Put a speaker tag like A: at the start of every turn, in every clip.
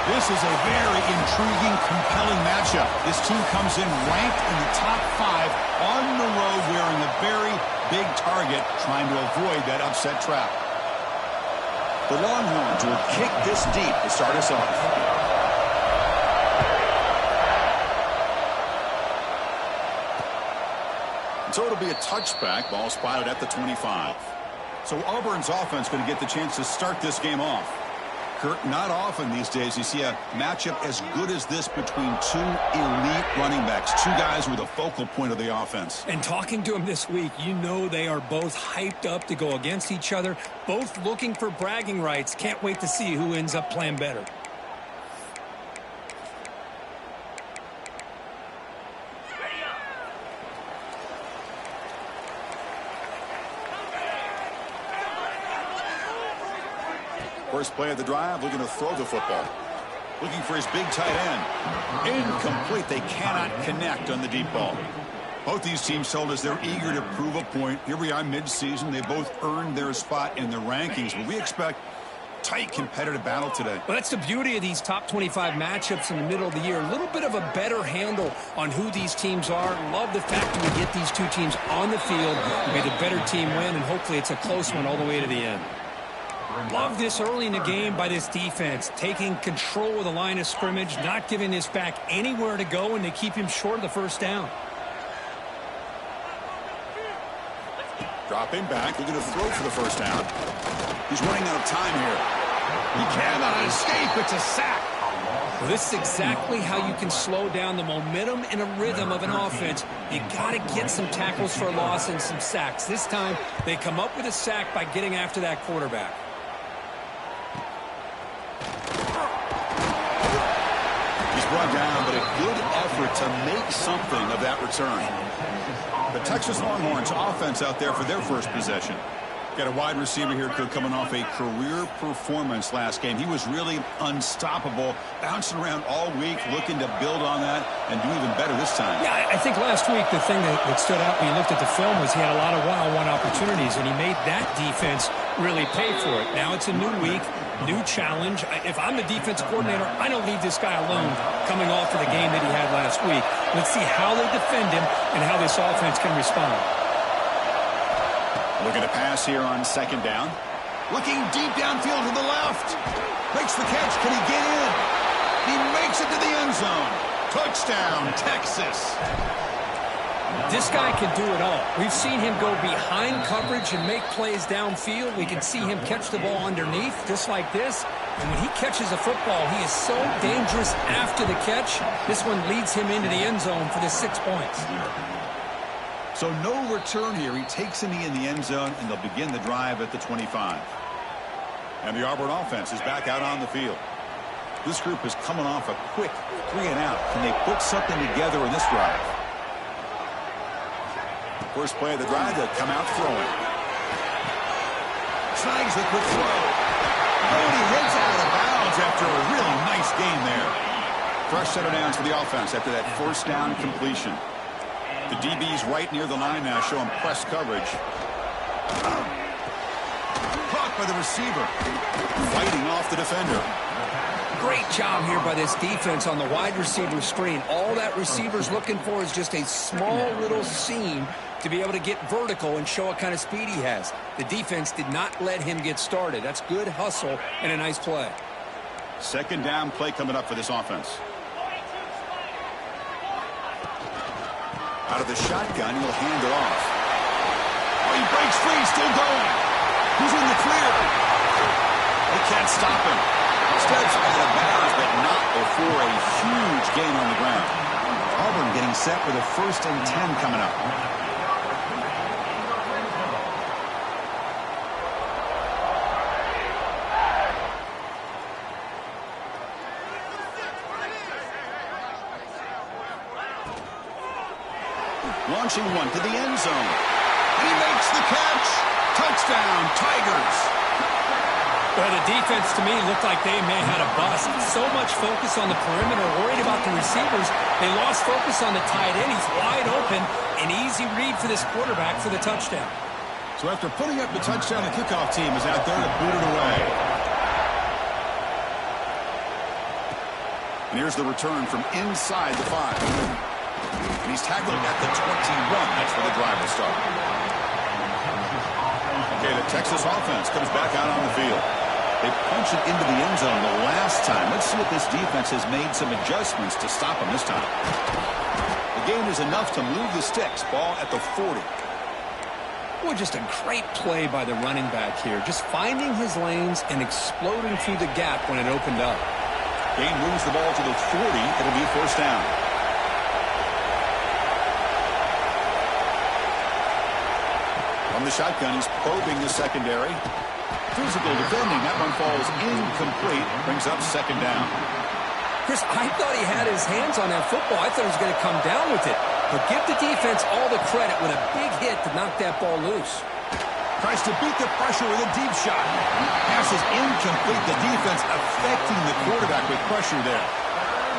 A: This is a very intriguing, compelling matchup. This team comes in ranked in the top 5 on the road wearing a very big target, trying to avoid that upset trap.
B: The Longhorns will kick this deep to start us off. So it'll be a touchback, ball spotted at the 25. So Auburn's offense going to get the chance to start this game off. Kurt, not often these days you see a matchup as good as this between two elite running backs, two guys who are the focal point of the offense.
C: And talking to them this week, you know they are both hyped up to go against each other, both looking for bragging rights. Can't wait to see who ends up playing better.
B: First play of the drive, looking to throw the football. Looking for his big tight end. Incomplete. They cannot connect on the deep ball.
A: Both these teams told us they're eager to prove a point. Here we are mid-season. They both earned their spot in the rankings, but we expect tight competitive battle today.
C: Well, that's the beauty of these top 25 matchups in the middle of the year. A little bit of a better handle on who these teams are. Love the fact that we get these two teams on the field. May the better team win, and hopefully it's a close one all the way to the end. Love this early in the game by this defense, taking control of the line of scrimmage, not giving this back anywhere to go, and they keep him short of the first down.
B: Dropping back, looking to throw for the first down. He's running out of time here.
A: He cannot escape. It's a sack.
C: Well, this is exactly how you can slow down the momentum and a rhythm of an offense. You got to get some tackles for a loss and some sacks. This time, they come up with a sack by getting after that quarterback.
B: Brought down, but a good effort to make something of that return. The Texas Longhorns offense out there for their first possession. Got a wide receiver here coming off a career performance last game. He was really unstoppable, bouncing around all week, looking to build on that and do even better this time.
C: Yeah, I think last week the thing that stood out when you looked at the film was he had a lot of one-on-one opportunities, and he made that defense really pay for it. Now it's a new week, new challenge. If I'm the defense coordinator, I don't leave this guy alone coming off of the game that he had last week. Let's see how they defend him and how this offense can respond.
B: Looking to pass here on second down.
A: Looking deep downfield to the left. Makes the catch. Can he get in? He makes it to the end zone. Touchdown, Texas.
C: This guy can do it all. We've seen him go behind coverage and make plays downfield. We can see him catch the ball underneath, just like this. And when he catches a football, he is so dangerous after the catch. This one leads him into the end zone for the 6 points.
A: So no return here. He takes in the end zone, and they'll begin the drive at the 25.
B: And the Auburn offense is back out on the field. This group is coming off a quick 3-and-out. Can they put something together in this drive? First play of the drive, they'll come out throwing.
A: Snags the quick throw. Oh, and he heads out of bounds after a really nice game there.
B: Fresh set of downs for the offense after that first down completion. The DB's right near the line now, showing press coverage.
A: Caught by the receiver.
B: Fighting off the defender.
C: Great job here by this defense on the wide receiver screen. All that receiver's looking for is just a small little seam to be able to get vertical and show what kind of speed he has. The defense did not let him get started. That's good hustle and a nice play.
B: Second down play coming up for this offense. Out of the shotgun, he'll hand it off.
A: Oh, he breaks free, still going. He's in the clear.
B: They can't stop him. Steps out of bounds, but not before a huge gain on the ground.
A: Auburn getting set with a 1st and 10 coming up.
B: Launching one to the end zone.
A: And he makes the catch. Touchdown, Tigers.
C: Well, the defense, to me, looked like they may have had a bust. So much focus on the perimeter, worried about the receivers. They lost focus on the tight end. He's wide open. An easy read for this quarterback for the touchdown.
A: So after putting up the touchdown, the kickoff team is out there to boot it away.
B: And here's the return from inside the 5. And he's tackled at the 21. That's where the drive will start. Okay, the Texas offense comes back out on the field. They punch it into the end zone the last time. Let's see if this defense has made some adjustments to stop them this time. The gain is enough to move the sticks. Ball at the 40.
C: Boy, just a great play by the running back here. Just finding his lanes and exploding through the gap when it opened up.
B: Gain moves the ball to the 40. It'll be first down. From the shotgun, he's probing the secondary. Physical defending. That one falls incomplete. Brings up second down.
C: Chris, I thought he had his hands on that football. I thought he was going to come down with it. But give the defense all the credit with a big hit to knock that ball loose.
A: Tries to beat the pressure with a deep shot. Pass is incomplete. The defense affecting the quarterback with pressure there.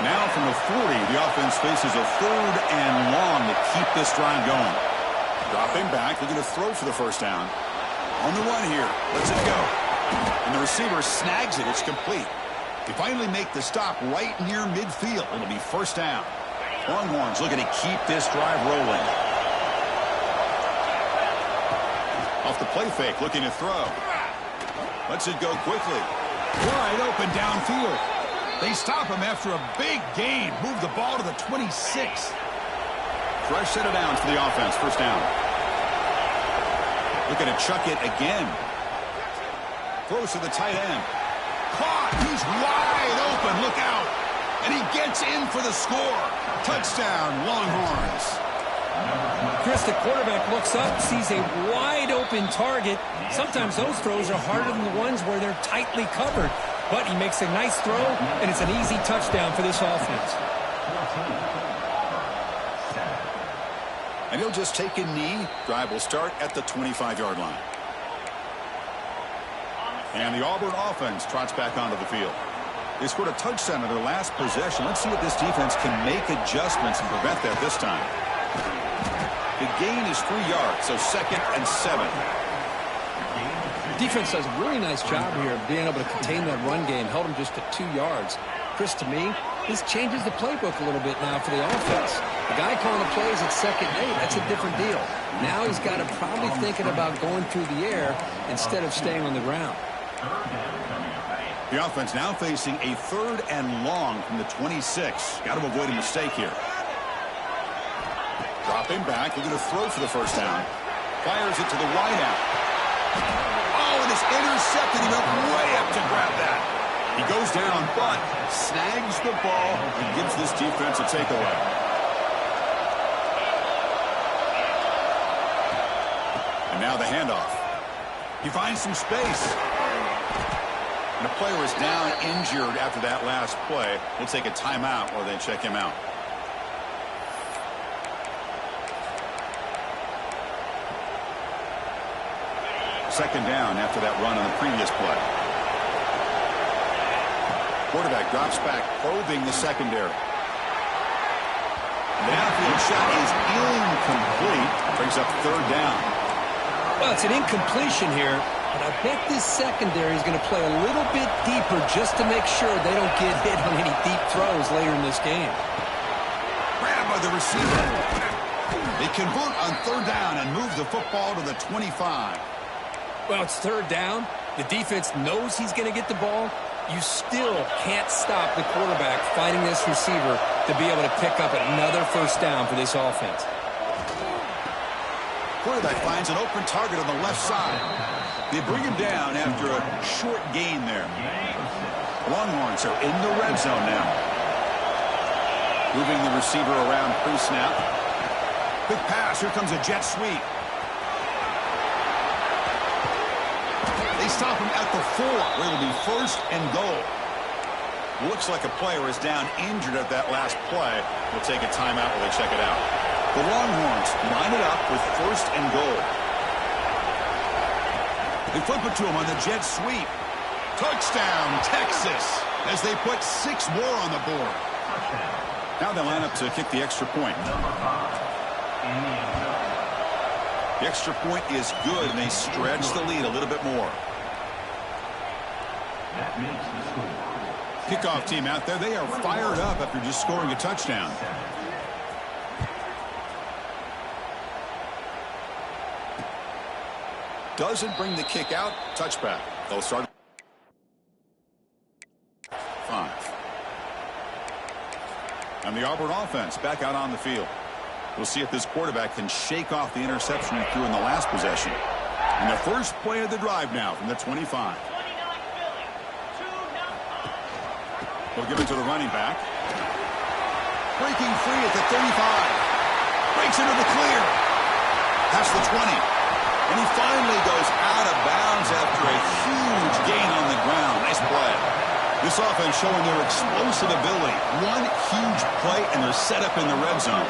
B: Now from the 40, the offense faces a 3rd and long to keep this drive going. Dropping back, looking to throw for the first down. On the run here, lets it go. And the receiver snags it. It's complete. They finally make the stop right near midfield. It'll be first down. Longhorns looking to keep this drive rolling. Off the play fake, looking to throw. Lets it go quickly.
A: Wide open downfield. They stop him after a big gain. Move the ball to the 26.
B: Fresh set of downs for the offense. First down. Looking to chuck it again. Throws to the tight end.
A: Caught. He's wide open. Look out. And he gets in for the score. Touchdown, Longhorns.
C: Chris, the quarterback looks up, sees a wide-open target. Sometimes those throws are harder than the ones where they're tightly covered. But he makes a nice throw, and it's an easy touchdown for this offense.
B: And he'll just take a knee. Drive will start at the 25-yard line. And the Auburn offense trots back onto the field. They scored a touchdown in their last possession. Let's see if this defense can make adjustments and prevent that this time. The gain is 3 yards, so 2nd and 7.
C: Defense does a really nice job here of being able to contain that run game. Held him just at 2 yards. Chris, to me, this changes the playbook a little bit now for the offense. The guy calling the plays at 2nd and 8, that's a different deal. Now he's got to probably thinking about going through the air instead of staying on the ground.
B: The offense now facing a 3rd and long from the 26. Got to avoid a mistake here. Dropping back, looking to throw for the first down. Fires it to the wide out.
A: Oh, and it's intercepted. He went way up to grab that.
B: He goes down, but snags the ball and gives this defense a takeaway. And now the handoff. He finds some space. And the player is down injured after that last play. We'll take a timeout while they check him out. Second down after that run on the previous play. Quarterback drops back, probing the secondary. The downfield shot is incomplete. Brings up 3rd down.
C: Well, it's an incompletion here. But I bet this secondary is going to play a little bit deeper just to make sure they don't get hit on any deep throws later in this game.
A: Grabbed by the receiver. They convert on 3rd down and move the football to the 25.
C: Well, it's 3rd down. The defense knows he's going to get the ball. You still can't stop the quarterback finding this receiver to be able to pick up another first down for this offense.
B: Quarterback finds an open target on the left side. They bring him down after a short gain there. Longhorns are in the red zone now. Moving the receiver around pre-snap.
A: Quick pass. Here comes a jet sweep. They stop him at the 4, where it'll be 1st and goal.
B: Looks like a player is down injured at that last play. We'll take a timeout while they check it out. The Longhorns line it up with 1st and goal.
A: They flip it to him on the jet sweep. Touchdown, Texas, as they put 6 more on the board.
B: Now they line up to kick the extra point. The extra point is good, and they stretch the lead a little bit more. Kickoff team out there, they are fired up after just scoring a touchdown. Doesn't bring the kick out. Touchback. They'll start 5. And the Auburn offense back out on the field. We'll see if this quarterback can shake off the interception he threw in the last possession. And the first play of the drive now from the 25. They'll give it to the running back. Breaking free at the 35. Breaks into the clear. Past the 20. And he finally goes out of bounds after a huge gain on the ground. Nice play. This offense showing their explosive ability. One huge play, and they're set up in the red zone.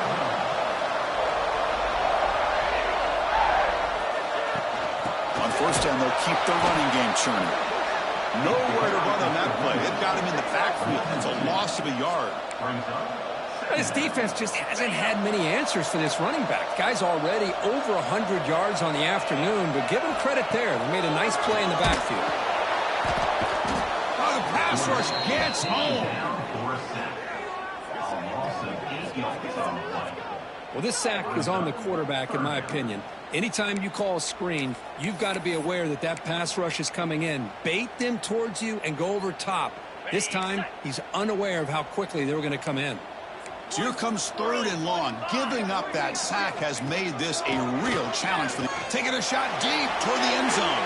B: On first down, they'll keep the running game churning. Nowhere to run on that play. They've got him in the backfield. It's a loss of a yard.
C: This defense just hasn't had many answers for this running back. Guy's already over 100 yards on the afternoon, but give him credit there. They made a nice play in the backfield.
A: Oh, the pass rush gets home.
C: Well, this sack is on the quarterback, in my opinion. Anytime you call a screen, you've got to be aware that that pass rush is coming in. Bait them towards you and go over top. This time, he's unaware of how quickly they were going to come in.
B: So here comes 3rd and long. Giving up that sack has made this a real challenge for them.
A: Taking a shot deep toward the end zone.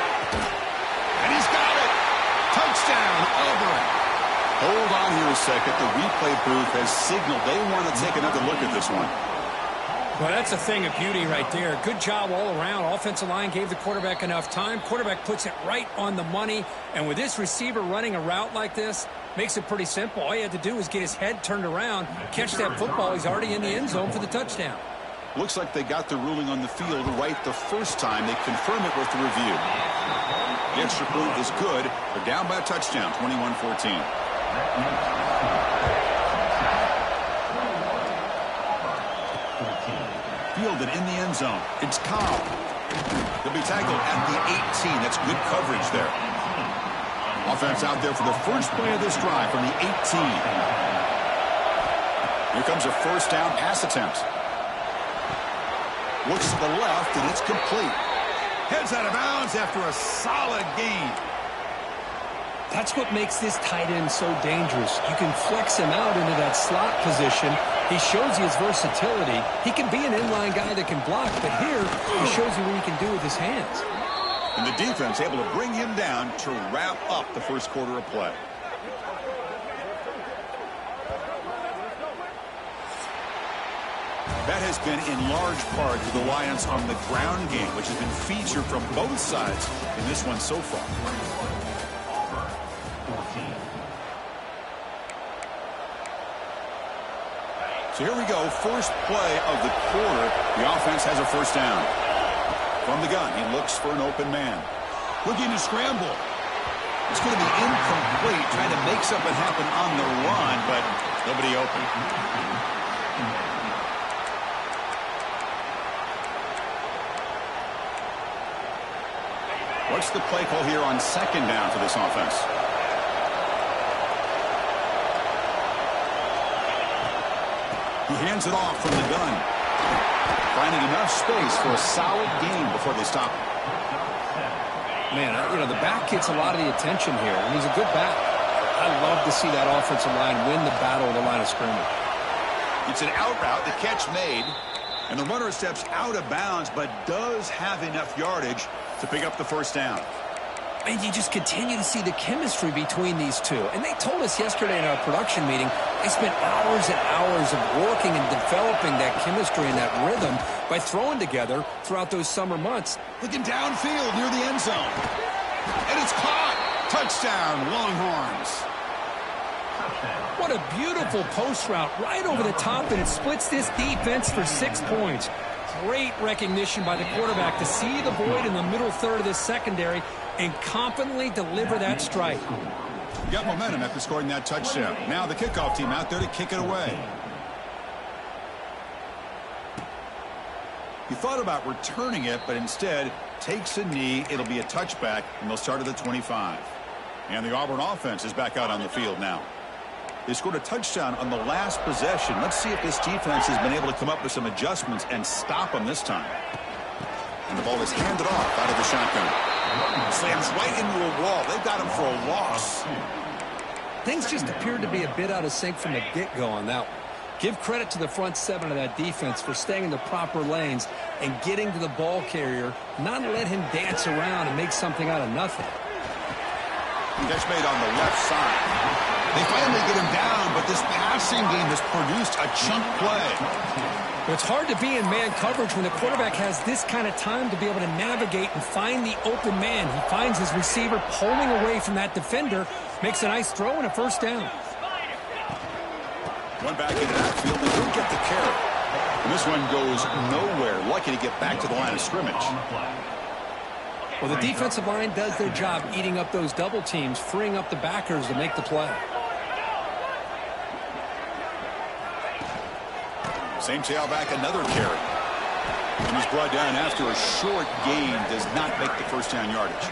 A: And he's got it. Touchdown, Auburn.
B: Hold on here a second. The replay booth has signaled they want to take another look at this one.
C: Well, that's a thing of beauty right there. Good job all around. Offensive line gave the quarterback enough time. Quarterback puts it right on the money. And with this receiver running a route like this, makes it pretty simple. All he had to do was get his head turned around, catch that football. He's already in the end zone for the touchdown.
B: Looks like they got the ruling on the field right the first time. They confirm it with the review. The extra point is good. They're down by a touchdown, 21-14. Fielded in the end zone. It's Cobb. He'll be tackled at the 18. That's good coverage there. Offense out there for the first play of this drive from the 18. Here comes a first down pass attempt. Looks to the left, and it's complete.
A: Heads out of bounds after a solid gain.
C: That's what makes this tight end so dangerous. You can flex him out into that slot position. He shows you his versatility. He can be an inline guy that can block, but here he shows you what he can do with his hands.
B: And the defense able to bring him down to wrap up the first quarter of play. That has been in large part to the Lions on the ground game, which has been featured from both sides in this one so far. So here we go, first play of the quarter. The offense has a first down. From the gun, he looks for an open man.
A: Looking to scramble.
B: It's going to be incomplete, trying to make something happen on the run, but nobody open. What's the play call here on second down for this offense? He hands it off from the gun. Finding enough space for a solid gain before they stop him.
C: Man, the back gets a lot of the attention here, and he's a good back. I love to see that offensive line win the battle of the line of scrimmage.
B: It's an out route, the catch made, and the runner steps out of bounds, but does have enough yardage to pick up the first down.
C: And you just continue to see the chemistry between these two. And they told us yesterday in our production meeting, they spent hours and hours of working and developing that chemistry and that rhythm by throwing together throughout those summer months.
A: Looking downfield near the end zone. And it's caught. Touchdown, Longhorns.
C: What a beautiful post route right over the top, and it splits this defense for 6 points. Great recognition by the quarterback to see the void in the middle third of this secondary and confidently deliver that strike.
B: Got momentum after scoring that touchdown. Now the kickoff team out there to kick it away. He thought about returning it, but instead takes a knee. It'll be a touchback, and they'll start at the 25. And the Auburn offense is back out on the field now. They scored a touchdown on the last possession. Let's see if this defense has been able to come up with some adjustments and stop them this time. And the ball is handed off out of the shotgun. Slams right into a wall. They've got him for a loss.
C: Things just appeared to be a bit out of sync from the get-go on that one. Give credit to the front seven of that defense for staying in the proper lanes and getting to the ball carrier, not let him dance around and make something out of nothing.
B: Catch made on the left side. They finally get him down, but this passing game has produced a chunk play.
C: It's hard to be in man coverage when the quarterback has this kind of time to be able to navigate and find the open man. He finds his receiver pulling away from that defender, makes a nice throw and a first down.
B: One back into that field, they don't get the carry. And this one goes nowhere. Lucky to get back to the line of scrimmage.
C: Well, the defensive line does their job eating up those double teams, freeing up the backers to make the play.
B: Same tailback, another carry. And he's brought down after a short gain, does not make the first down yardage.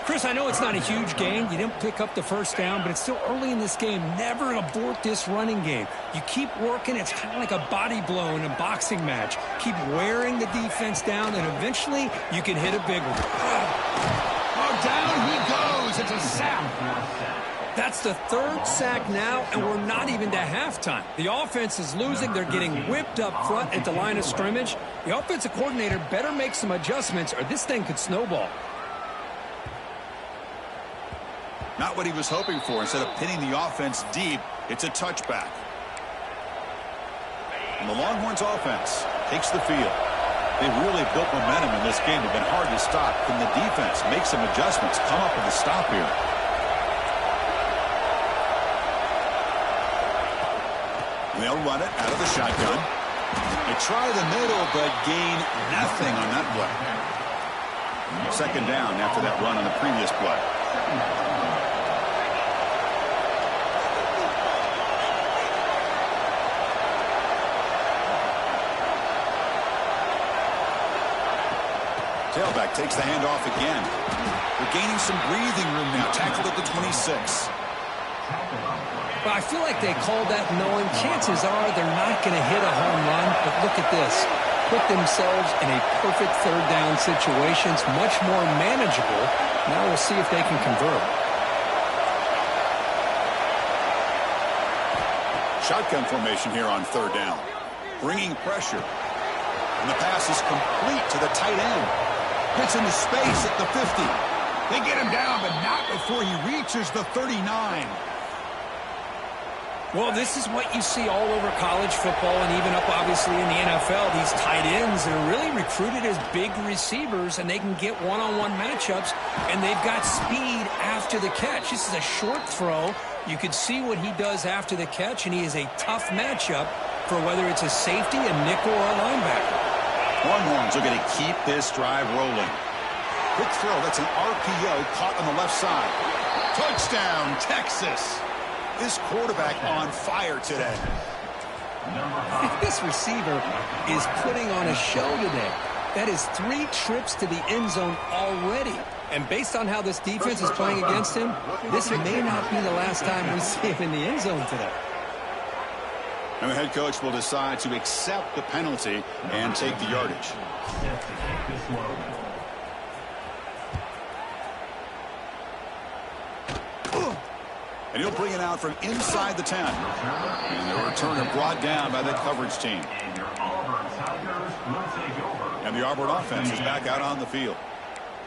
C: Chris, I know it's not a huge gain. You didn't pick up the first down, but it's still early in this game. Never abort this running game. You keep working. It's kind of like a body blow in a boxing match. Keep wearing the defense down, and eventually you can hit a big one.
A: Oh, down he goes. It's a sack.
C: That's the third sack now, and we're not even to halftime. The offense is losing. They're getting whipped up front at the line of scrimmage. The offensive coordinator better make some adjustments, or this thing could snowball.
B: Not what he was hoping for. Instead of pinning the offense deep, it's a touchback. And the Longhorns offense takes the field. They really built momentum in this game. It's been hard to stop. Can the defense make some adjustments, come up with a stop here? They'll run it out of the shotgun. They try the middle, but gain nothing on that play. Second down after that run on the previous play. Tailback takes the handoff again. They're gaining some breathing room now. Tackled at the 26.
C: But I feel like they called that knowing chances are they're not going to hit a home run. But look at this. Put themselves in a perfect third down situation. It's much more manageable. Now we'll see if they can convert.
B: Shotgun formation here on third down. Bringing pressure. And the pass is complete to the tight end. Gets into space at the 50.
A: They get him down, but not before he reaches the 39.
C: Well, this is what you see all over college football and even up, obviously, in the NFL. These tight ends are really recruited as big receivers, and they can get one-on-one matchups, and they've got speed after the catch. This is a short throw. You can see what he does after the catch, and he is a tough matchup for whether it's a safety, a nickel, or a linebacker.
B: Longhorns are going to keep this drive rolling. Quick throw. That's an RPO caught on the left side. Touchdown, Texas. This quarterback on fire today.
C: This receiver is putting on a show today. That is 3 trips to the end zone already. And based on how this defense is playing against him, this may not be the last time we see him in the end zone today.
B: And the head coach will decide to accept the penalty and take the yardage. And he'll bring it out from inside the 10. And the returner brought down by the coverage team. And the Auburn offense is back out on the field.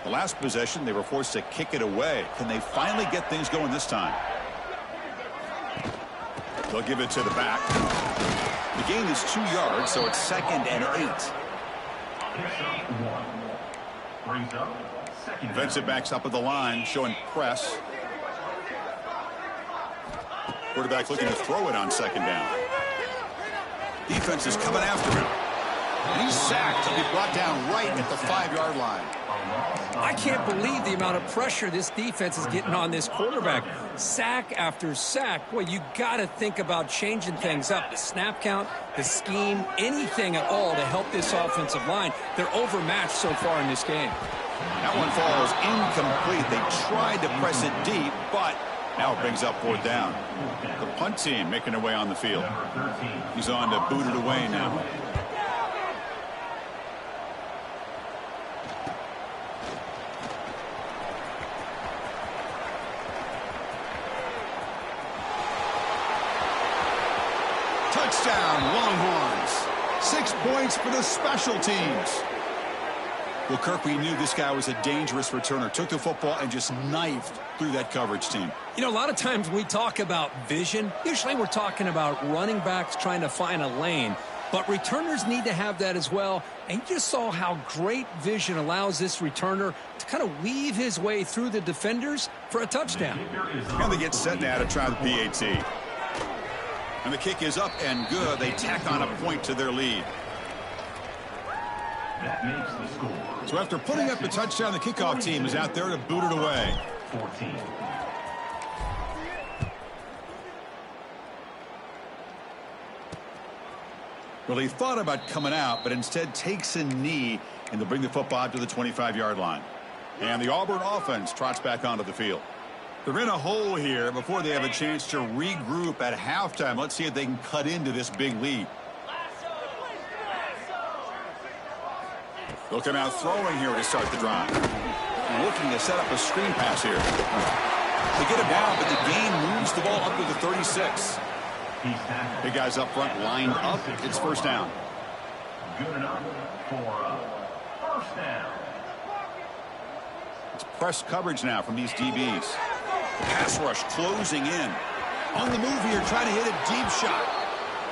B: The last possession, they were forced to kick it away. Can they finally get things going this time? They'll give it to the back. The gain is 2 yards, so it's 2nd and 8. Defensive backs up at the line, showing press. Quarterback looking to throw it on 2nd down. Defense is coming after him. And he's sacked. He'll be brought down right at the 5-yard line.
C: I can't believe the amount of pressure this defense is getting on this quarterback. Sack after sack. Boy, you got to think about changing things up. The snap count, the scheme, anything at all to help this offensive line. They're overmatched so far in this game.
B: That one falls incomplete. They tried to press it deep, but Now it brings up 4th down. The punt team making their way on the field. He's on to boot it away now.
A: Touchdown, Longhorns. 6 points for the special teams.
B: Well, Kirk, we knew this guy was a dangerous returner. Took the football and just knifed through that coverage team.
C: You know, a lot of times we talk about vision. Usually we're talking about running backs trying to find a lane. But returners need to have that as well. And you just saw how great vision allows this returner to kind of weave his way through the defenders for a touchdown.
B: And they get set now to try the PAT. And the kick is up and good. They tack on a point to their lead.
D: That makes the score.
B: So after putting up the touchdown, the kickoff team is out there to boot it away.
D: 14.
B: Well, he thought about coming out, but instead takes a knee, and they'll bring the football out to the 25-yard line. And the Auburn offense trots back onto the field. They're in a hole here before they have a chance to regroup at halftime. Let's see if they can cut into this big lead. They'll come out throwing here to start the drive. Looking to set up a screen pass here. They get him down, but the gain moves the ball up to the 36. Big guys up front lined up. It's 1st down.
D: Good enough for a 1st down.
B: It's press coverage now from these DBs. Pass rush closing in. On the move here, trying to hit a deep shot.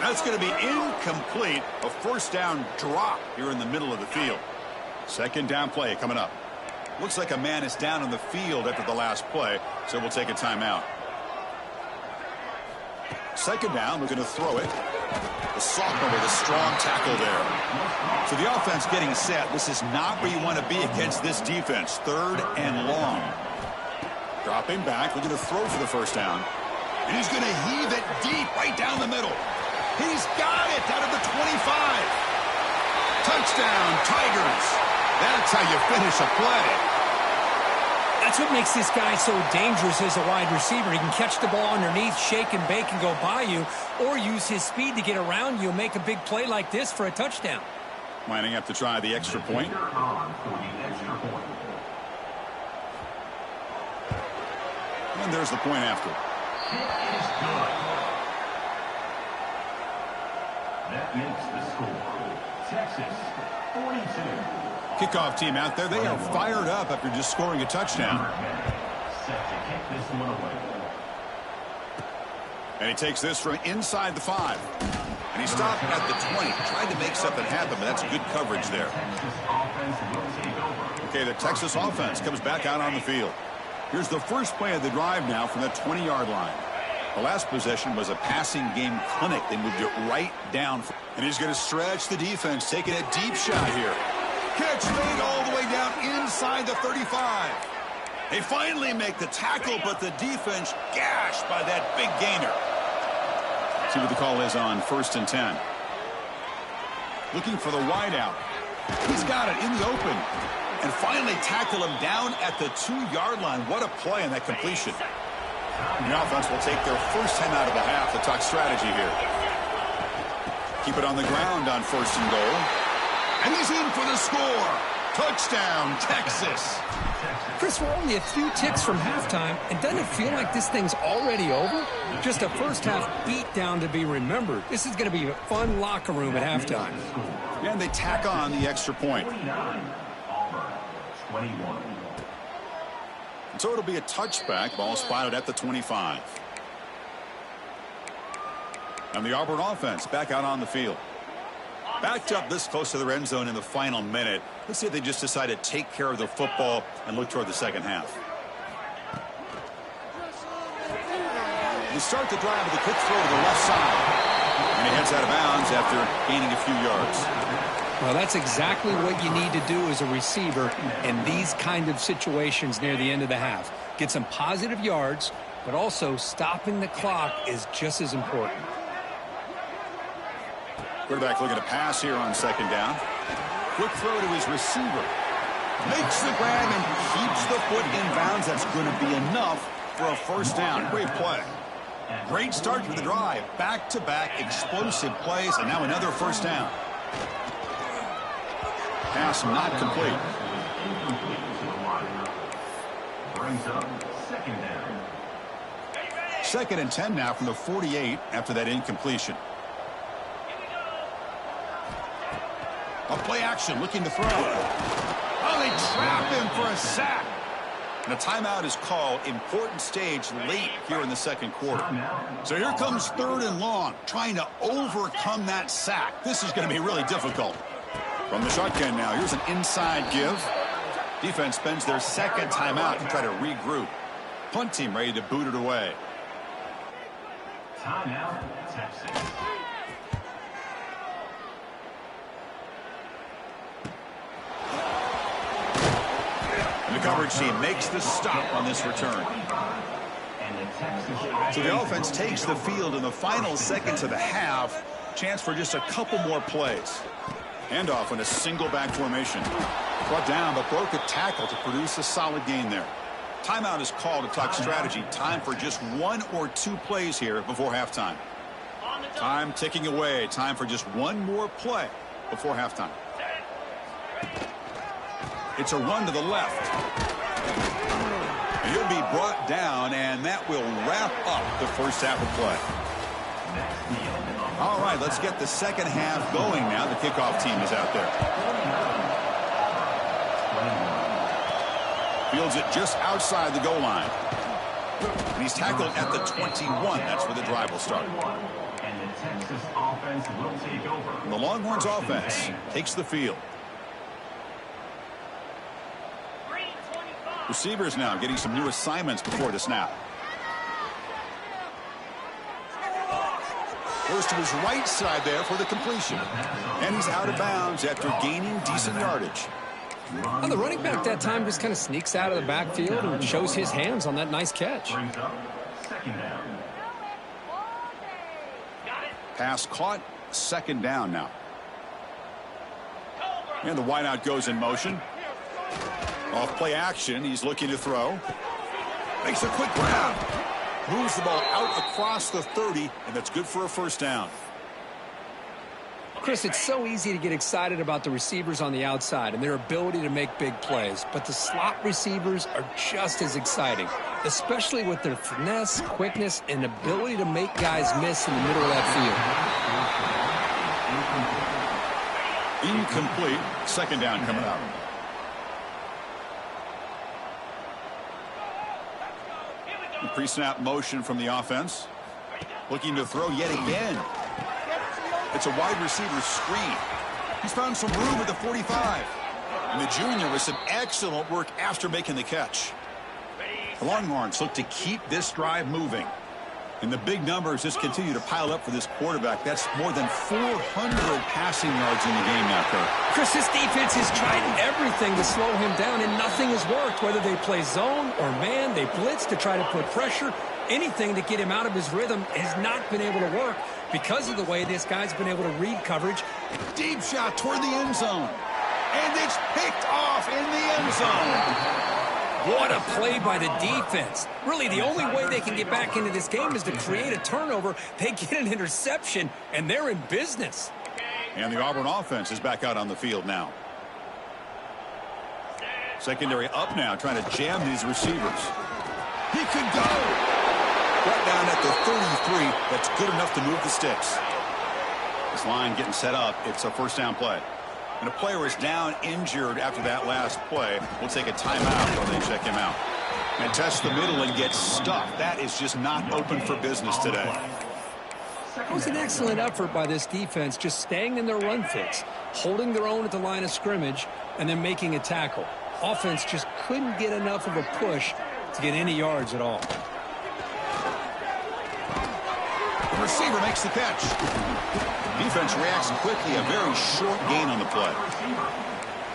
B: That's going to be incomplete. A 1st down drop here in the middle of the field. 2nd down play coming up. Looks like a man is down on the field after the last play, so we'll take a timeout. 2nd down, we're going to throw it. The sophomore with a strong tackle there. So the offense getting set. This is not where you want to be against this defense. 3rd and long. Dropping back, looking to throw for the 1st down.
A: And he's going to heave it deep right down the middle. He's got it out of the 25. Touchdown, Tigers. That's how you finish a play.
C: That's what makes this guy so dangerous as a wide receiver. He can catch the ball underneath, shake and bake and go by you, or use his speed to get around you and make a big play like this for a touchdown.
B: Lining up to try the extra point. And there's the point after.
D: That makes the score. Texas 42.
B: Kickoff team out there. They are fired up after just scoring a touchdown.
D: Set to kick this one away.
B: And he takes this from inside the 5. And he stopped at the 20. Tried to make something happen, but that's good coverage there. Okay, the Texas offense comes back out on the field. Here's the first play of the drive now from the 20-yard line. The last possession was a passing game clinic. They moved it right down. And he's going to stretch the defense, taking a deep shot here. Catch made all the way down inside the 35. They finally make the tackle, but the defense gashed by that big gainer. See what the call is on 1st and 10. Looking for the wideout. He's got it in the open. And finally tackle him down at the 2-yard line. What a play on that completion. The offense will take their first 10 out of the half to talk strategy here. Keep it on the ground on 1st and goal.
A: And he's in for the score. Touchdown, Texas.
C: Chris, we're only a few ticks from halftime, and doesn't it feel like this thing's already over? Just a first-half beatdown to be remembered. This is going to be a fun locker room at halftime.
B: And they tack on the extra point.
D: 21.
B: So it'll be a touchback. Ball spotted at the 25. And the Auburn offense back out on the field. Backed up this close to the end zone in the final minute. Let's see if they just decide to take care of the football and look toward the second half. They start the drive with a quick throw to the left side. And he heads out of bounds after gaining a few yards.
C: Well, that's exactly what you need to do as a receiver in these kind of situations near the end of the half. Get some positive yards, but also stopping the clock is just as important.
B: Quarterback looking to pass here on 2nd down. Quick throw to his receiver. Makes the grab and keeps the foot in bounds. That's going to be enough for a first down. Great play. Great start to the drive. Back-to-back explosive plays, and now another first down. Pass not complete.
D: Brings up second down.
B: 2nd and 10 now from the 48 after that incompletion. A play action looking to throw. Oh, they trap him for a sack. And a timeout is called. Important stage late here in the second quarter. So here comes 3rd and long, trying to overcome that sack. This is going to be really difficult. From the shotgun now, here's an inside give. Defense spends their 2nd timeout to try to regroup. Punt team ready to boot it away.
D: Timeout, Texas.
B: And the coverage team makes the stop on this return. So the offense takes the field in the final seconds of the half. Chance for just a couple more plays. Handoff in a single back formation. Brought down, but broke a tackle to produce a solid gain there. Timeout is called to talk strategy. Time for just 1 or 2 plays here before halftime. Time ticking away. Time for just one more play before halftime. It's a run to the left. And he'll be brought down, and that will wrap up the first half of play. All right, let's get the second half going now. The kickoff team is out there. Fields it just outside the goal line. And he's tackled at the 21. That's where the drive will start.
D: And the Texas offense will take over.
B: And the Longhorns offense takes the field. Receivers now getting some new assignments before the snap. Goes to his right side there for the completion. And he's out of bounds after gaining decent yardage.
C: Well, the running back that time just kind of sneaks out of the backfield and shows his hands on that nice catch.
D: Brings up second down.
B: Pass caught, 2nd down now. And the wideout goes in motion. Off play action, he's looking to throw. Makes a quick grab. Moves the ball out across the 30, and that's good for a first down.
C: Chris, it's so easy to get excited about the receivers on the outside and their ability to make big plays, but the slot receivers are just as exciting, especially with their finesse, quickness, and ability to make guys miss in the middle of that
B: field. Incomplete. 2nd down coming up. Pre-snap motion from the offense. Looking to throw yet again. It's a wide receiver screen. He's found some room at the 45. And the junior with some excellent work after making the catch. The Longhorns look to keep this drive moving. And the big numbers just continue to pile up for this quarterback. That's more than 400 passing yards in the game now, Kirk.
C: Chris, this defense has tried everything to slow him down, and nothing has worked. Whether they play zone or man, they blitz to try to put pressure. Anything to get him out of his rhythm has not been able to work because of the way this guy's been able to read coverage.
B: Deep shot toward the end zone. And it's picked off in the end zone.
C: What a play by the defense. Really, the only way they can get back into this game is to create a turnover. They get an interception, and they're in business.
B: And the Auburn offense is back out on the field now. Secondary up now, trying to jam these receivers. He could go. Brought down at the 33. That's good enough to move the sticks. This line getting set up. It's a first down play. And a player is down injured after that last play. We'll take a timeout while they check him out. And test the middle and get stuffed. That is just not open for business today.
C: It was an excellent effort by this defense, just staying in their run fix, holding their own at the line of scrimmage, and then making a tackle. Offense just couldn't get enough of a push to get any yards at all.
B: The receiver makes the catch. Defense reacts quickly, a very short gain on the play.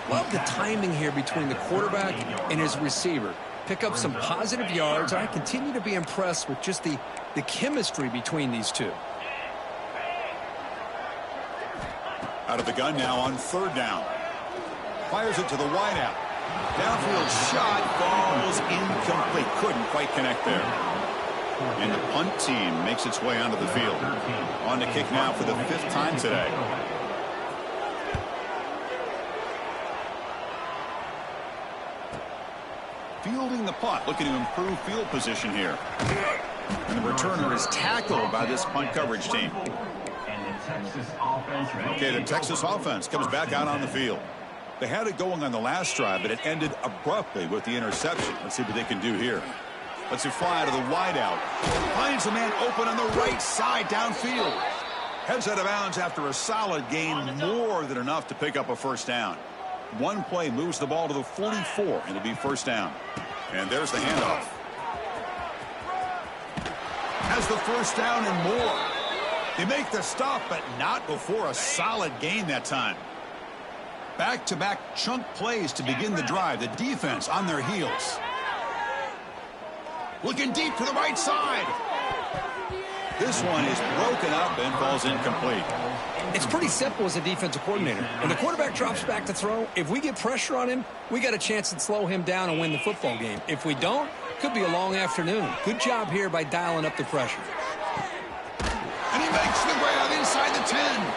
C: Love the timing here between the quarterback and his receiver. Pick up some positive yards. I continue to be impressed with just the chemistry between these two.
B: Out of the gun now on 3rd down. Fires it to the wideout. Downfield shot falls incomplete. Couldn't quite connect there. And the punt team makes its way onto the field. On to kick now for the 5th time today. Fielding the punt, looking to improve field position here. And the returner is tackled by this punt coverage team. Okay, the Texas offense comes back out on the field. They had it going on the last drive, but it ended abruptly with the interception. Let's see what they can do here. Let's fly to the wideout. Finds a man open on the right side downfield. Heads out of bounds after a solid gain, more than enough to pick up a first down. One play moves the ball to the 44, and it'll be first down. And there's the handoff. Has the first down and more. They make the stop, but not before a solid gain that time. Back-to-back chunk plays to begin the drive. The defense on their heels. Looking deep to the right side. This one is broken up and falls incomplete.
C: It's pretty simple as a defensive coordinator. When the quarterback drops back to throw, if we get pressure on him, we got a chance to slow him down and win the football game. If we don't, could be a long afternoon. Good job here by dialing up the pressure.
B: And he makes the grab inside the 10.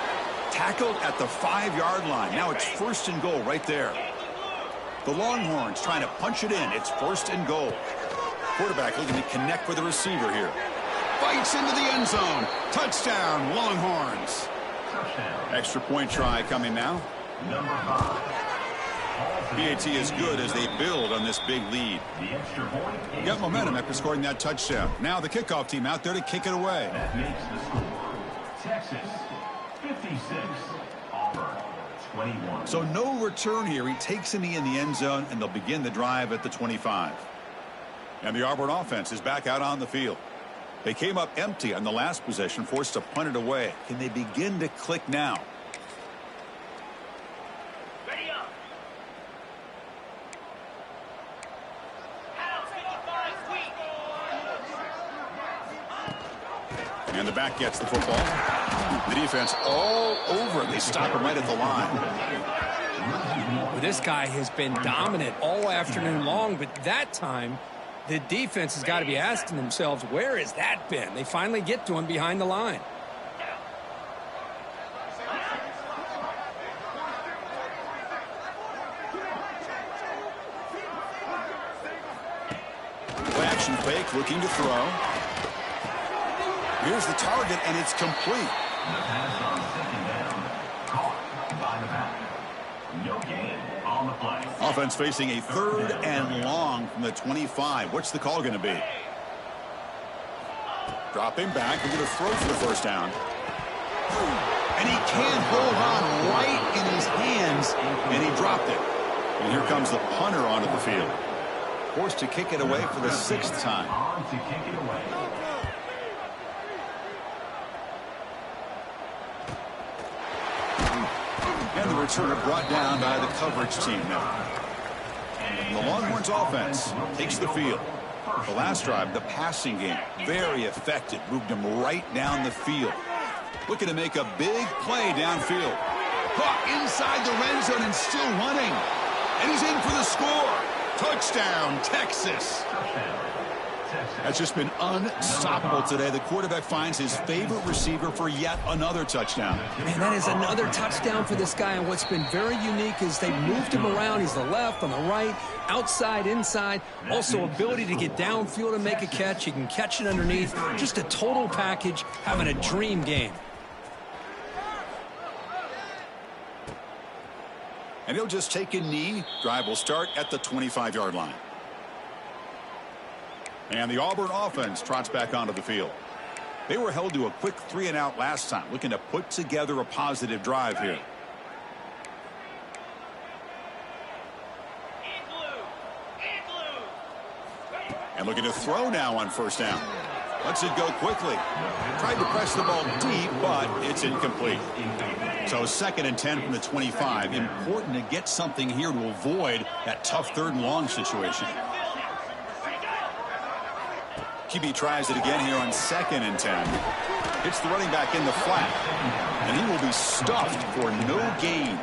B: Tackled at the 5-yard line. Now it's 1st and goal right there. The Longhorns trying to punch it in. It's 1st and goal. Quarterback looking to connect with the receiver here. Bites into the end zone. Touchdown, Longhorns. Extra point try coming now. BAT is good as they build on this big lead. Got momentum after scoring that touchdown. Now the kickoff team out there to kick it away.
D: That makes the score Texas 56, Auburn 21.
B: So no return here. He takes a knee in the end zone, and they'll begin the drive at the 25. And the Auburn offense is back out on the field. They came up empty on the last possession, forced to punt it away. Can they begin to click now?
E: Ready up.
B: And the back gets the football. The defense all over it. They stop him right at the line.
C: Well, this guy has been dominant all afternoon long, but that time the defense has got to be asking themselves, where has that been? They finally get to him behind the line.
B: Play action fake, looking to throw. Here's the target, and it's complete.
D: The pass on 2nd down. Caught by the back. No gain on the play.
B: Offense facing a 3rd and long from the 25. What's the call going to be? Dropping back. We're going to throw for the first down. And he can't hold on right in his hands, and he dropped it. And here comes the punter onto the field. Forced to kick it away for the 6th time.
D: On to kick it away.
B: And the returner brought down by the coverage team now. The Longhorns offense takes the field. The last drive, the passing game, very effective. Moved him right down the field. Looking to make a big play downfield. Caught inside the red zone and still running. And he's in for the score. Touchdown, Texas. That's just been unstoppable today. The quarterback finds his favorite receiver for yet another touchdown.
C: Man, that is another touchdown for this guy, and what's been very unique is they moved him around. He's the left, on the right, outside, inside. Also ability to get downfield and make a catch. He can catch it underneath. Just a total package, having a dream game.
B: And he'll just take a knee. Drive will start at the 25-yard line. And the Auburn offense trots back onto the field. They were held to a quick 3-and-out last time, looking to put together a positive drive here. And looking to throw now on first down. Lets it go quickly. Tried to press the ball deep, but it's incomplete. So 2nd and 10 from the 25. Important to get something here to avoid that tough 3rd and long situation. QB tries it again here on 2nd and 10. Hits the running back in the flat. And he will be stuffed for no gain.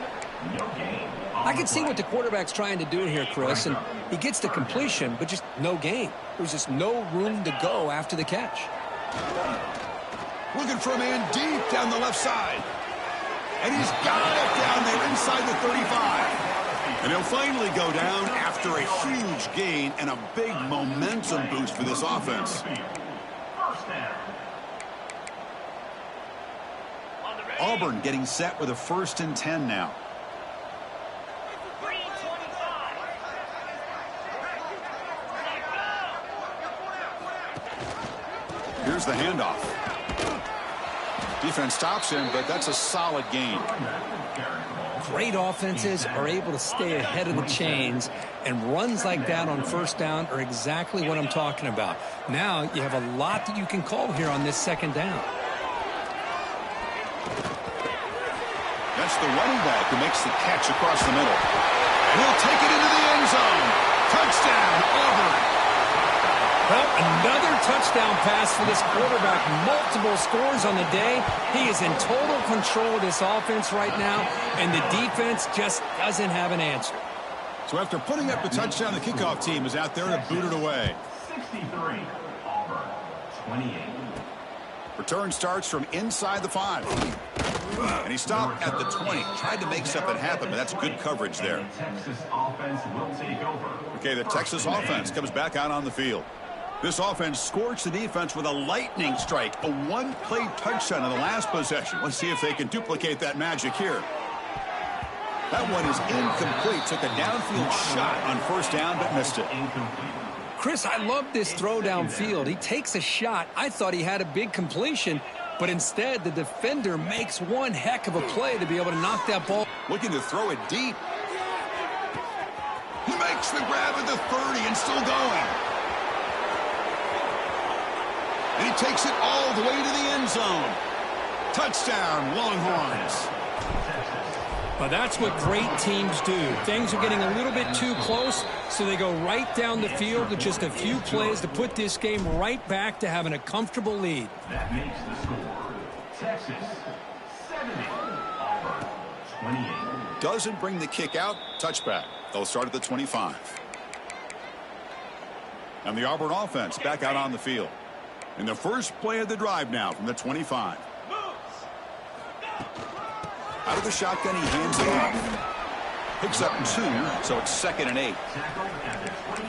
D: No gain
C: I can see what the quarterback's trying to do here, Chris, and he gets the completion, but just no gain. There's just no room to go after the catch.
B: Looking for a man deep down the left side. And he's got it down there inside the 35. And he'll finally go down after a huge gain and a big momentum boost for this offense. Auburn getting set with a 1st and 10 now. Here's the handoff. Defense stops him, but that's a solid gain.
C: Great offenses are able to stay ahead of the chains, and runs like that on 1st down are exactly what I'm talking about. Now you have a lot that you can call here on this 2nd down.
B: That's the running back who makes the catch across the middle. And he'll take it into the end zone. Touchdown, Auburn.
C: Well, another touchdown pass for this quarterback. Multiple scores on the day. He is in total control of this offense right now, and the defense just doesn't have an answer.
B: So after putting up the touchdown, the kickoff team is out there to boot it away.
D: 63, Auburn, 28.
B: Return starts from inside the 5. And he stopped at the 20. Tried to make something happen, but that's good coverage there.
D: Texas offense will take over.
B: Okay, the Texas offense comes back out on the field. This offense scorched the defense with a lightning strike. A one-play touchdown in the last possession. Let's see if they can duplicate that magic here. That one is incomplete. Took a downfield shot on 1st down, but missed it.
C: Chris, I love this throw downfield. He takes a shot. I thought he had a big completion, but instead the defender makes one heck of a play to be able to knock that ball.
B: Looking to throw it deep. He makes the grab at the 30 and still going. And he takes it all the way to the end zone. Touchdown, Longhorns.
C: Well, that's what great teams do. Things are getting a little bit too close, so they go right down the field with just a few plays to put this game right back to having a comfortable lead.
D: That makes the score. Texas, 70. Auburn, 28.
B: Doesn't bring the kick out. Touchback. They'll start at the 25. And the Auburn offense back out on the field. In the first play of the drive now from the 25. Out of the shotgun, he hands it off. Picks up 2, so it's 2nd and 8.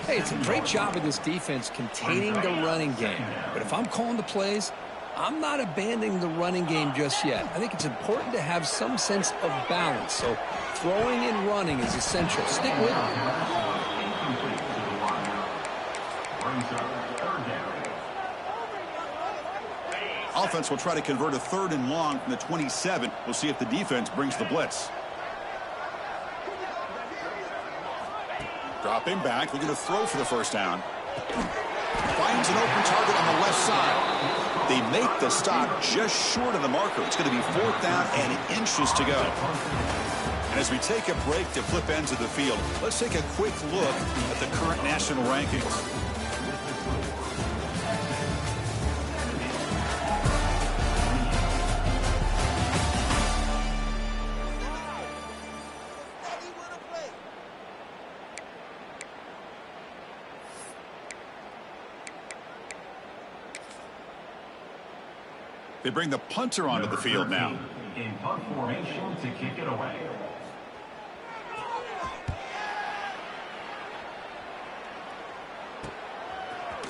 C: Hey, it's a great job of this defense containing the running game. But if I'm calling the plays, I'm not abandoning the running game just yet. I think it's important to have some sense of balance. So throwing and running is essential. Stick with it.
B: Offense will try to convert a 3rd and long from the 27. We'll see if the defense brings the blitz. Dropping back, looking to throw for the 1st down. Finds an open target on the left side. They make the stop just short of the marker. It's going to be 4th down and inches to go. And as we take a break to flip ends of the field, let's take a quick look at the current national rankings. They bring the punter onto the field now.
D: In punt formation to kick it away.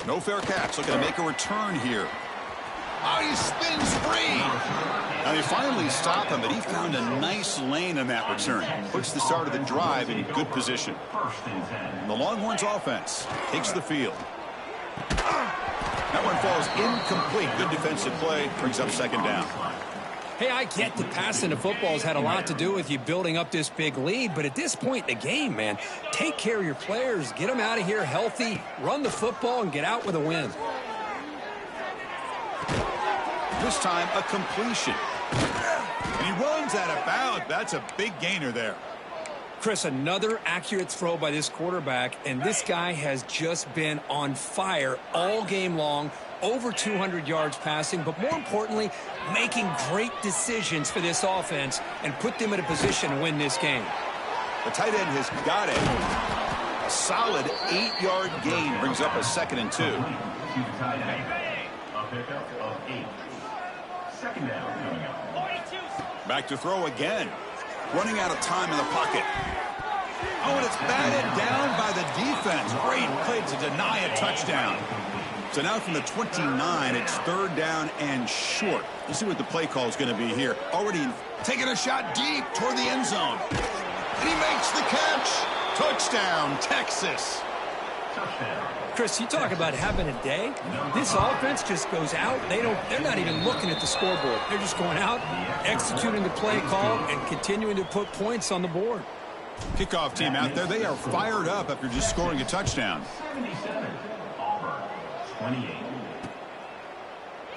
B: No fair catch. Looking to make a return here. Oh, he spins free. Now they finally stop him, but he found a nice lane in that return. Puts the start of the drive in good position.
D: 1st and 10.
B: And the Longhorns offense takes the field. That one falls incomplete. Good defensive play. Brings up 2nd down.
C: Hey, I get that passing the football has had a lot to do with you building up this big lead, but at this point in the game, man, take care of your players. Get them out of here healthy, run the football, and get out with a win.
B: This time, a completion. And he runs out of bounds. That's a big gainer there.
C: Chris, another accurate throw by this quarterback, and this guy has just been on fire all game long, over 200 yards passing, but more importantly, making great decisions for this offense and put them in a position to win this game.
B: The tight end has got it. A solid 8-yard gain brings up a 2nd and 2.
D: A pickup of 8. Second down coming up.
B: Back to throw again. Running out of time in the pocket. Oh, and it's batted down by the defense. Great play to deny a touchdown. So now from the 29, it's 3rd down and short. Let's see what the play call is going to be here. Already taking a shot deep toward the end zone. And he makes the catch. Touchdown, Texas.
C: Chris, you talk about having a day. This offense just goes out. They're not even looking at the scoreboard. They're just going out, executing the play call, and continuing to put points on the board.
B: Kickoff team out there. They are fired up after just scoring a touchdown.
D: 77. Auburn. 28.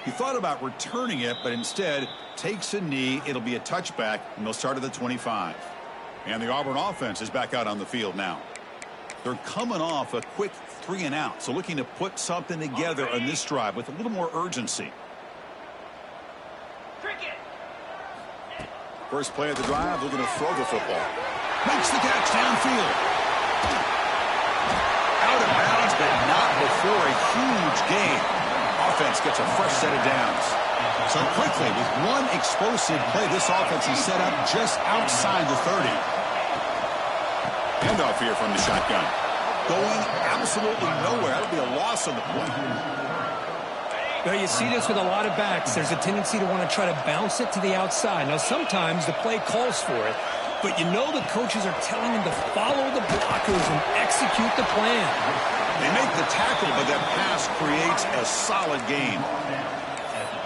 B: He thought about returning it, but instead takes a knee. It'll be a touchback, and they'll start at the 25. And the Auburn offense is back out on the field now. They're coming off a quick 3-and-out, so looking to put something together on this drive with a little more urgency. First play of the drive, looking to throw the football. Makes the catch downfield. Out of bounds, but not before a huge gain. Offense gets a fresh set of downs. So quickly, with one explosive play, this offense is set up just outside the 30. Handoff here from the shotgun. Going absolutely nowhere. That'll be a loss on the play.
C: Well, you see this with a lot of backs. There's a tendency to want to try to bounce it to the outside. Now, sometimes the play calls for it, but you know the coaches are telling them to follow the blockers and execute the plan.
B: They make the tackle, but that pass creates a solid gain.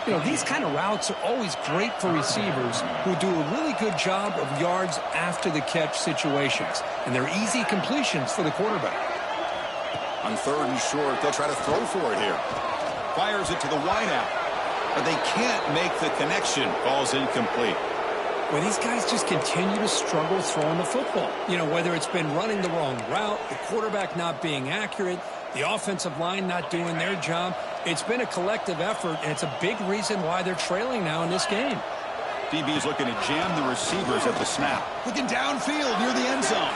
C: You know, these kind of routes are always great for receivers who do a really good job of yards after the catch situations. And they're easy completions for the quarterback.
B: On 3rd and short, they'll try to throw for it here. Fires it to the wideout. But they can't make the connection. Ball's incomplete.
C: Well, these guys just continue to struggle throwing the football. You know, whether it's been running the wrong route, the quarterback not being accurate, the offensive line not doing their job. It's been a collective effort, and it's a big reason why they're trailing now in this game.
B: DB is looking to jam the receivers at the snap. Looking downfield near the end zone.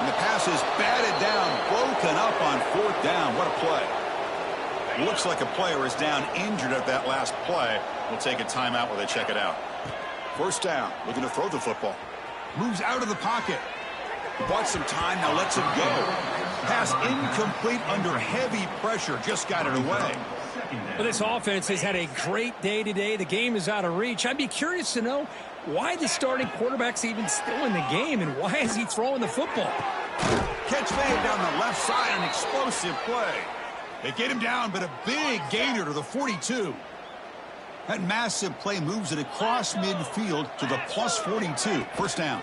B: And the pass is batted down, broken up on 4th down. What a play. Looks like a player is down injured at that last play. We'll take a timeout while they check it out. 1st down, looking to throw the football. Moves out of the pocket. He bought some time, now lets him go. Pass incomplete under heavy pressure, just got it away.
C: Well, this offense has had a great day today. The game is out of reach. I'd be curious to know why the starting quarterback's even still in the game, and why is he throwing the football?
B: Catch made down the left side, an explosive play. They get him down, but a big gainer to the 42. That massive play moves it across midfield to the plus 42. 1st down.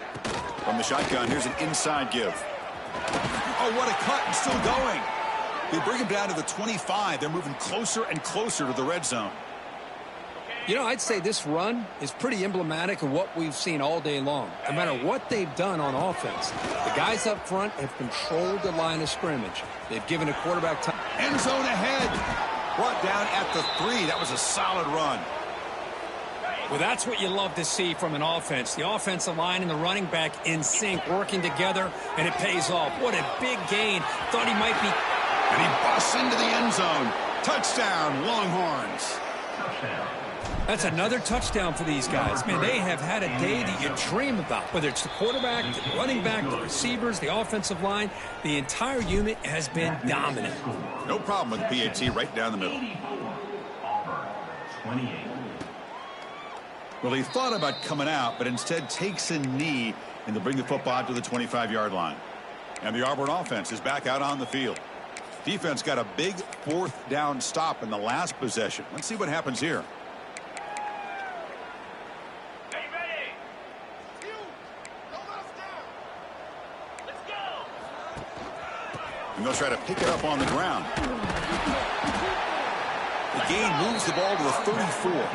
B: From the shotgun, here's an inside give. Oh, what a cut, and still going. They bring him down to the 25. They're moving closer and closer to the red zone.
C: You know, I'd say this run is pretty emblematic of what we've seen all day long. No matter what they've done on offense, the guys up front have controlled the line of scrimmage. They've given a quarterback time.
B: End zone ahead. Brought down at the 3. That was a solid run.
C: Well, that's what you love to see from an offense. The offensive line and the running back in sync, working together, and it pays off. What a big gain. Thought he might be.
B: And he busts into the end zone. Touchdown, Longhorns.
C: That's another touchdown for these guys. Man, they have had a day that you dream about. Whether it's the quarterback, the running back, the receivers, the offensive line, the entire unit has been dominant.
B: No problem with the PAT right down the middle.
D: Auburn. 28.
B: Well, he thought about coming out, but instead takes a knee, and they'll bring the football out to the 25-yard line. And the Auburn offense is back out on the field. Defense got a big 4th down stop in the last possession. Let's see what happens here. And they'll try to pick it up on the ground. The gain moves the ball to the 34.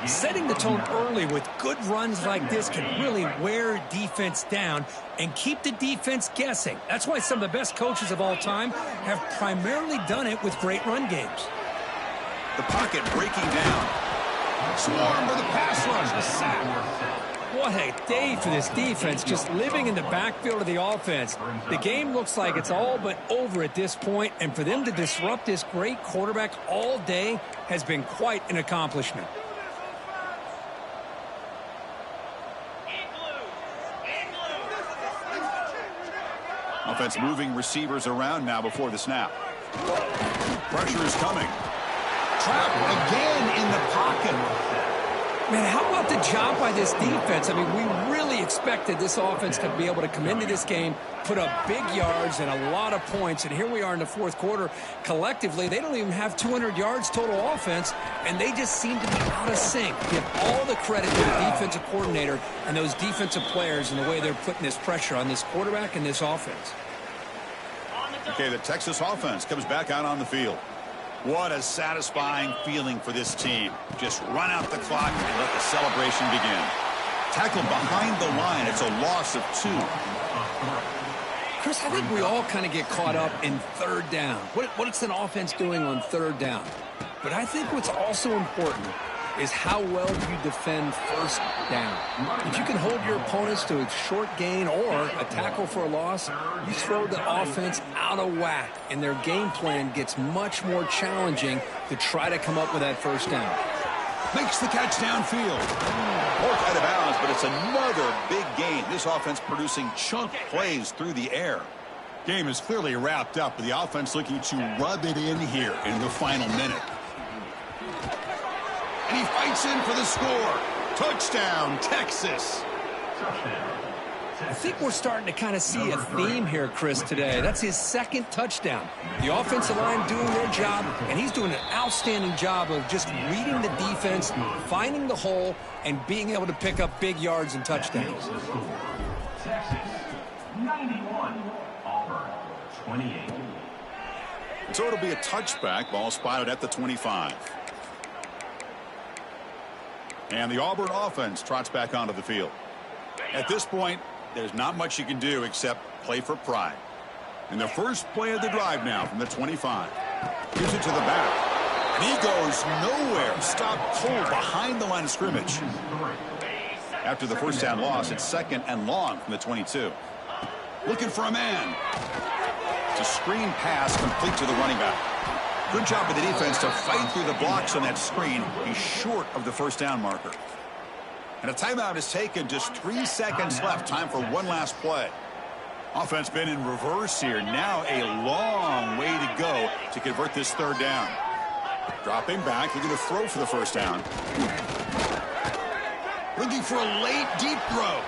C: Setting the tone early with good runs like this can really wear defense down and keep the defense guessing. That's why some of the best coaches of all time have primarily done it with great run games.
B: The pocket breaking down. Swarm for the pass rush. A sack.
C: What a day for this defense, just living in the backfield of the offense. The game looks like it's all but over at this point, and for them to disrupt this great quarterback all day has been quite an accomplishment.
B: Offense moving receivers around now before the snap. Pressure is coming. Trap again in the pocket.
C: Man, how about the job by this defense? I mean, we really expected this offense to be able to come into this game, put up big yards and a lot of points, and here we are in the fourth quarter. Collectively, they don't even have 200 yards total offense, and they just seem to be out of sync. Give all the credit to the defensive coordinator and those defensive players and the way they're putting this pressure on this quarterback and this offense.
B: Okay, the Texas offense comes back out on the field. What a satisfying feeling for this team. Just run out the clock and let the celebration begin. Tackled behind the line. It's a loss of 2.
C: Chris, I think we all kind of get caught up in third down. What's an offense doing on third down? But I think what's also important is how well you defend first down. If you can hold your opponents to a short gain or a tackle for a loss, you throw the offense out of whack, and their game plan gets much more challenging to try to come up with that first down.
B: Makes the catch downfield. Work out of bounds, but it's another big gain. This offense producing chunk plays through the air. Game is clearly wrapped up, with the offense looking to rub it in here in the final minute. And he fights in for the score. Touchdown, Texas.
C: I think we're starting to kind of see a theme here, Chris, today. That's his second touchdown. The offensive line doing their job, and he's doing an outstanding job of just reading the defense, finding the hole, and being able to pick up big yards and touchdowns.
D: Texas, 91. Auburn, 28.
B: So it'll be a touchback. Ball spotted at the 25. And the Auburn offense trots back onto the field. At this point, there's not much you can do except play for pride. And the first play of the drive now from the 25. Gives it to the back. And he goes nowhere. Stopped cold behind the line of scrimmage. After the first down loss, it's second and long from the 22. Looking for a man. It's a screen pass complete to the running back. Good job by the defense to fight through the blocks on that screen. He's short of the first down marker. And a timeout is taken. Just 3 seconds left. Time for one last play. Offense been in reverse here. Now a long way to go to convert this third down. Dropping back. Looking to throw for the first down. Looking for a late deep throw.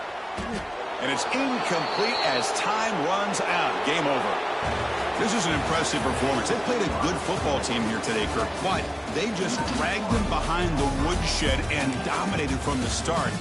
B: And it's incomplete as time runs out. Game over. This is an impressive performance. They played a good football team here today, Kirk, but they just dragged them behind the woodshed and dominated from the start.